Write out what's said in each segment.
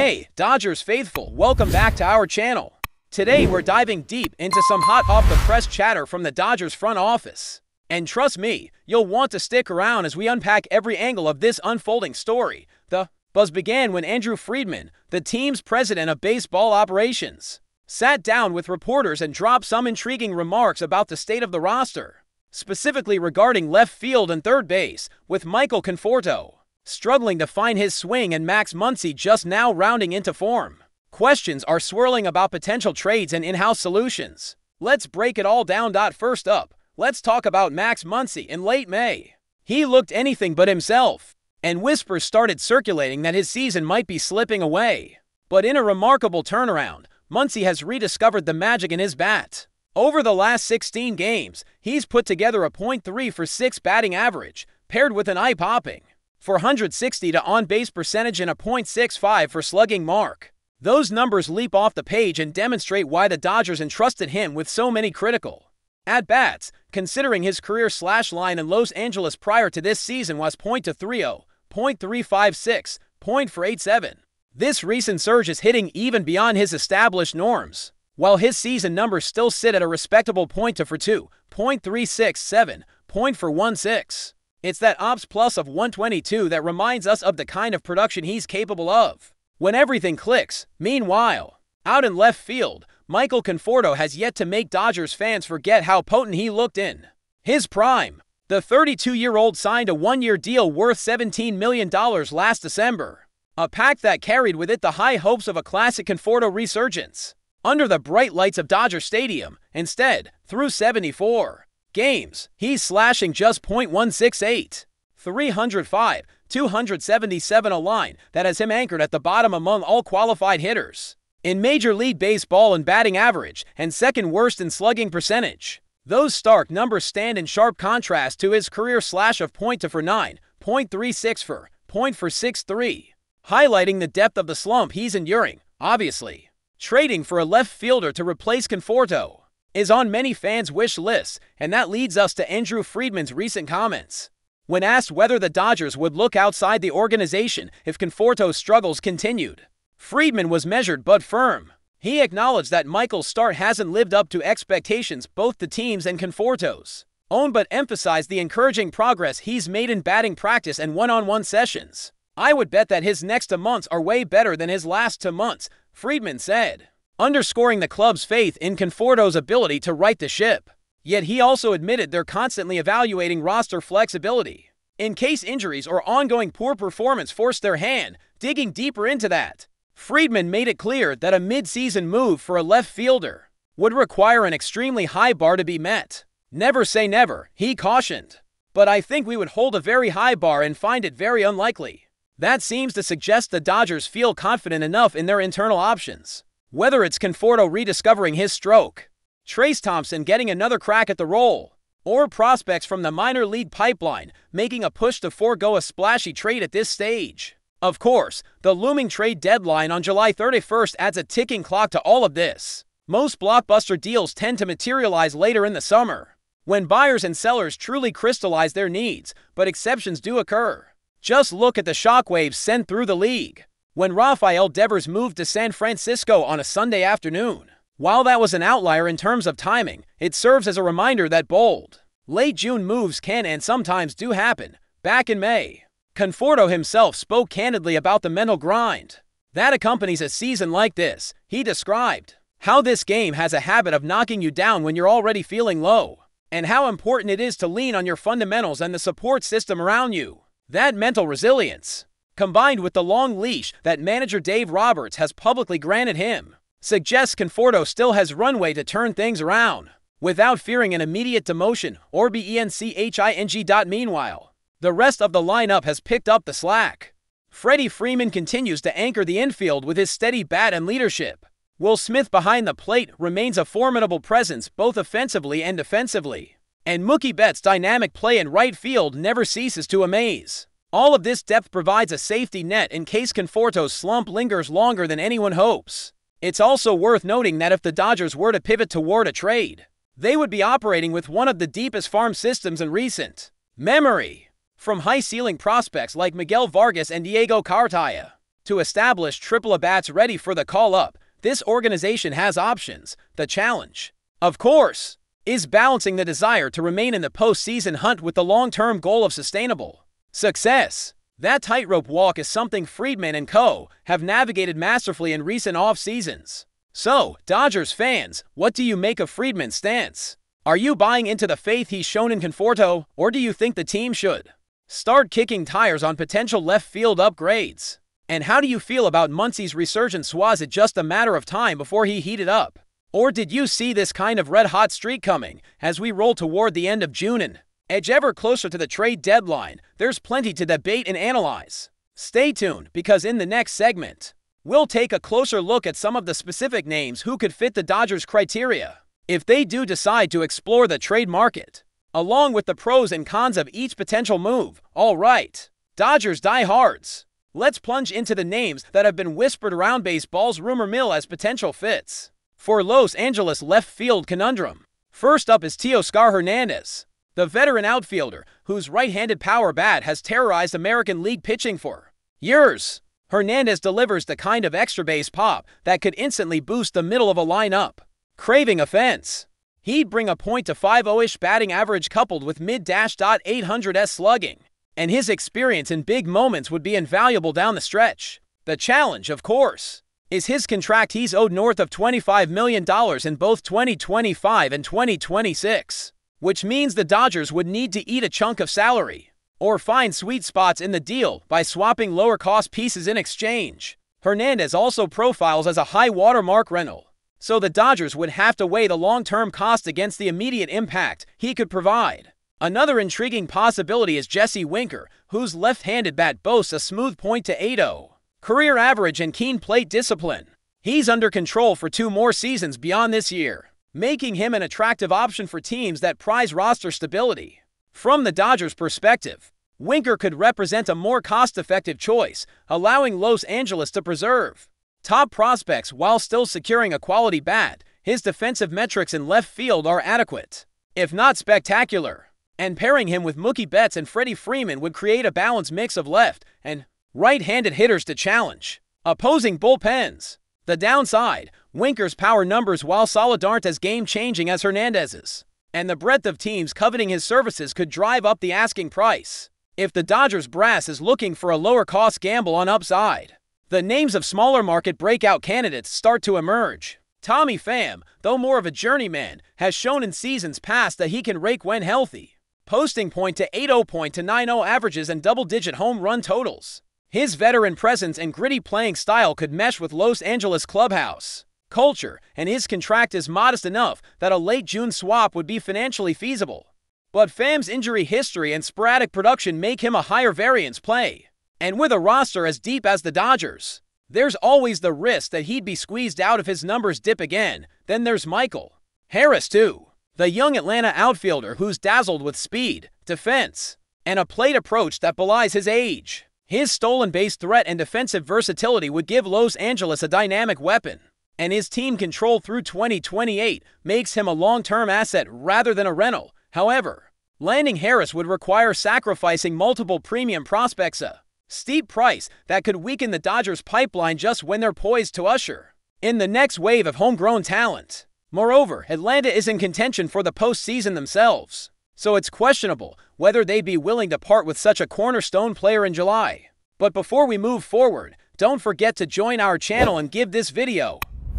Hey, Dodgers faithful, welcome back to our channel. Today we're diving deep into some hot off-the-press chatter from the Dodgers front office. And trust me, you'll want to stick around as we unpack every angle of this unfolding story. The buzz began when Andrew Friedman, the team's president of baseball operations, sat down with reporters and dropped some intriguing remarks about the state of the roster, specifically regarding left field and third base, with Michael Conforto struggling to find his swing and Max Muncy just now rounding into form. Questions are swirling about potential trades and in-house solutions. Let's break it all down. First up, let's talk about Max Muncy. In late May, he looked anything but himself, and whispers started circulating that his season might be slipping away. But in a remarkable turnaround, Muncy has rediscovered the magic in his bat. Over the last 16 games, he's put together a .3 for 6 batting average, paired with an eye-popping 460 to on-base percentage and a .65 for slugging mark. Those numbers leap off the page and demonstrate why the Dodgers entrusted him with so many critical at-bats, considering his career slash line in Los Angeles prior to this season was .230, .356, .487. This recent surge is hitting even beyond his established norms, while his season numbers still sit at a respectable .242, .367, .416. It's that OPS plus of 122 that reminds us of the kind of production he's capable of when everything clicks. Meanwhile, out in left field, Michael Conforto has yet to make Dodgers fans forget how potent he looked in his prime. The 32-year-old signed a one-year deal worth $17 million last December, a pact that carried with it the high hopes of a classic Conforto resurgence under the bright lights of Dodger Stadium. Instead, through 74 games, he's slashing just .168, 305, 277, a line that has him anchored at the bottom among all qualified hitters in Major League Baseball in batting average and second worst in slugging percentage. Those stark numbers stand in sharp contrast to his career slash of .249, .364, .463, highlighting the depth of the slump he's enduring. Obviously, trading for a left fielder to replace Conforto is on many fans' wish lists, and that leads us to Andrew Friedman's recent comments. When asked whether the Dodgers would look outside the organization if Conforto's struggles continued, Friedman was measured but firm. He acknowledged that Michael's start hasn't lived up to expectations, both the team's and Conforto's own, but emphasized the encouraging progress he's made in batting practice and one-on-one sessions. "I would bet that his next 2 months are way better than his last 2 months, Friedman said, underscoring the club's faith in Conforto's ability to right the ship. Yet he also admitted they're constantly evaluating roster flexibility in case injuries or ongoing poor performance force their hand. Digging deeper into that, Friedman made it clear that a mid-season move for a left fielder would require an extremely high bar to be met. "Never say never," he cautioned, "but I think we would hold a very high bar and find it very unlikely." That seems to suggest the Dodgers feel confident enough in their internal options. Whether it's Conforto rediscovering his stroke, Trayce Thompson getting another crack at the role, or prospects from the minor league pipeline making a push to forego a splashy trade at this stage. Of course, the looming trade deadline on July 31st adds a ticking clock to all of this. Most blockbuster deals tend to materialize later in the summer, when buyers and sellers truly crystallize their needs, but exceptions do occur. Just look at the shockwaves sent through the league when Rafael Devers moved to San Francisco on a Sunday afternoon. While that was an outlier in terms of timing, it serves as a reminder that bold, late June moves can and sometimes do happen. Back in May, Conforto himself spoke candidly about the mental grind that accompanies a season like this. He described how this game has a habit of knocking you down when you're already feeling low, and how important it is to lean on your fundamentals and the support system around you. That mental resilience, combined with the long leash that manager Dave Roberts has publicly granted him, suggests Conforto still has runway to turn things around without fearing an immediate demotion or benching. Meanwhile, the rest of the lineup has picked up the slack. Freddie Freeman continues to anchor the infield with his steady bat and leadership. Will Smith behind the plate remains a formidable presence both offensively and defensively, and Mookie Betts' dynamic play in right field never ceases to amaze. All of this depth provides a safety net in case Conforto's slump lingers longer than anyone hopes. It's also worth noting that if the Dodgers were to pivot toward a trade, they would be operating with one of the deepest farm systems in recent memory, from high-ceiling prospects like Miguel Vargas and Diego Cartaya To establish triple at-bats ready for the call-up, this organization has options. The challenge, of course, is balancing the desire to remain in the postseason hunt with the long-term goal of sustainable success. That tightrope walk is something Friedman and co. have navigated masterfully in recent off-seasons. So, Dodgers fans, what do you make of Friedman's stance? Are you buying into the faith he's shown in Conforto, or do you think the team should start kicking tires on potential left field upgrades? And how do you feel about Muncy's resurgence? Was it just a matter of time before he heated up? Or did you see this kind of red-hot streak coming as we roll toward the end of June and edge ever closer to the trade deadline? There's plenty to debate and analyze. Stay tuned, because in the next segment, we'll take a closer look at some of the specific names who could fit the Dodgers' criteria if they do decide to explore the trade market, along with the pros and cons of each potential move. All right, Dodgers diehards, let's plunge into the names that have been whispered around baseball's rumor mill as potential fits for Los Angeles left field conundrum. First up is Teoscar Hernandez, the veteran outfielder whose right-handed power bat has terrorized American League pitching for years. Hernandez delivers the kind of extra base pop that could instantly boost the middle of a lineup craving offense. He'd bring a .250-ish batting average coupled with mid-.800s slugging, and his experience in big moments would be invaluable down the stretch. The challenge, of course, is his contract. He's owed north of $25 million in both 2025 and 2026, which means the Dodgers would need to eat a chunk of salary or find sweet spots in the deal by swapping lower-cost pieces in exchange. Hernandez also profiles as a high-watermark rental, so the Dodgers would have to weigh the long-term cost against the immediate impact he could provide. Another intriguing possibility is Jesse Winker, whose left-handed bat boasts a smooth .280 career average and keen plate discipline. He's under control for 2 more seasons beyond this year, making him an attractive option for teams that prize roster stability. From the Dodgers' perspective, Winker could represent a more cost-effective choice, allowing Los Angeles to preserve top prospects while still securing a quality bat. His defensive metrics in left field are adequate, if not spectacular, and pairing him with Mookie Betts and Freddie Freeman would create a balanced mix of left and right-handed hitters to challenge opposing bullpens. The downside, Winker's power numbers, while solid, aren't as game-changing as Hernandez's, and the breadth of teams coveting his services could drive up the asking price if the Dodgers brass is looking for a lower-cost gamble on upside. The names of smaller market breakout candidates start to emerge. Tommy Pham, though more of a journeyman, has shown in seasons past that he can rake when healthy, posting .280 to .90 averages and double-digit home run totals. His veteran presence and gritty playing style could mesh with Los Angeles clubhouse culture, and his contract is modest enough that a late June swap would be financially feasible. But Pham's injury history and sporadic production make him a higher variance play. And with a roster as deep as the Dodgers, there's always the risk that he'd be squeezed out if his numbers dip again. Then there's Michael Harris, too, the young Atlanta outfielder who's dazzled with speed, defense, and a plate approach that belies his age. His stolen base threat and defensive versatility would give Los Angeles a dynamic weapon, and his team control through 2028 makes him a long-term asset rather than a rental. However, landing Harris would require sacrificing multiple premium prospects, a steep price that could weaken the Dodgers' pipeline just when they're poised to usher in the next wave of homegrown talent. Moreover, Atlanta is in contention for the postseason themselves, so it's questionable whether they'd be willing to part with such a cornerstone player in July. But before we move forward, don't forget to join our channel and give this video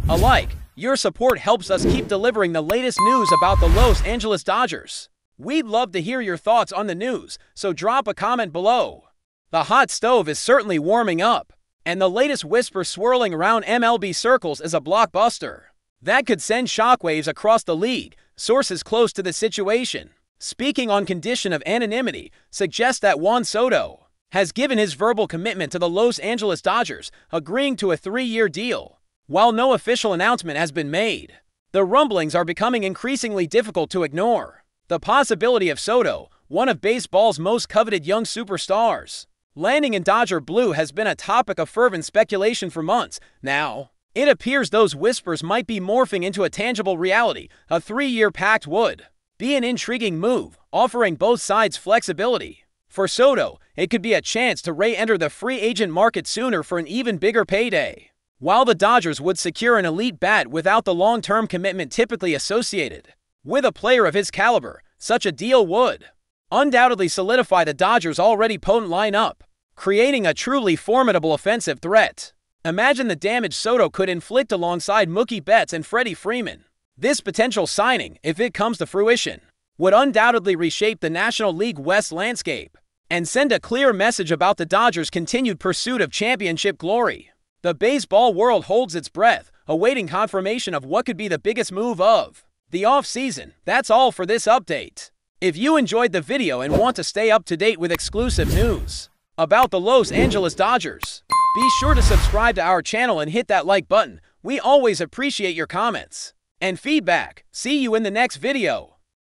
a like. Your support helps us keep delivering the latest news about the Los Angeles Dodgers. We'd love to hear your thoughts on the news, so drop a comment below. The hot stove is certainly warming up, and the latest whisper swirling around MLB circles is a blockbuster that could send shockwaves across the league. Sources close to the situation, speaking on condition of anonymity, suggest that JUAN Soto has given his verbal commitment to the Los Angeles Dodgers, agreeing to a 3-year deal. While no official announcement has been made, the rumblings are becoming increasingly difficult to ignore. The possibility of Soto, one of baseball's most coveted young superstars, landing in Dodger blue has been a topic of fervent speculation for months. Now, it appears those whispers might be morphing into a tangible reality. A 3-year pact would be an intriguing move, offering both sides flexibility For Soto, it could be a chance to re-enter the free agent market sooner for an even bigger payday. While the Dodgers would secure an elite bat without the long-term commitment typically associated with a player of his caliber, such a deal would undoubtedly solidify the Dodgers' already potent lineup, creating a truly formidable offensive threat. Imagine the damage Soto could inflict alongside Mookie Betts and Freddie Freeman. This potential signing, if it comes to fruition, would undoubtedly reshape the National League West landscape and send a clear message about the Dodgers' continued pursuit of championship glory. The baseball world holds its breath, awaiting confirmation of what could be the biggest move of the offseason. That's all for this update. If you enjoyed the video and want to stay up to date with exclusive news about the Los Angeles Dodgers, be sure to subscribe to our channel and hit that like button. We always appreciate your comments and feedback. See you in the next video.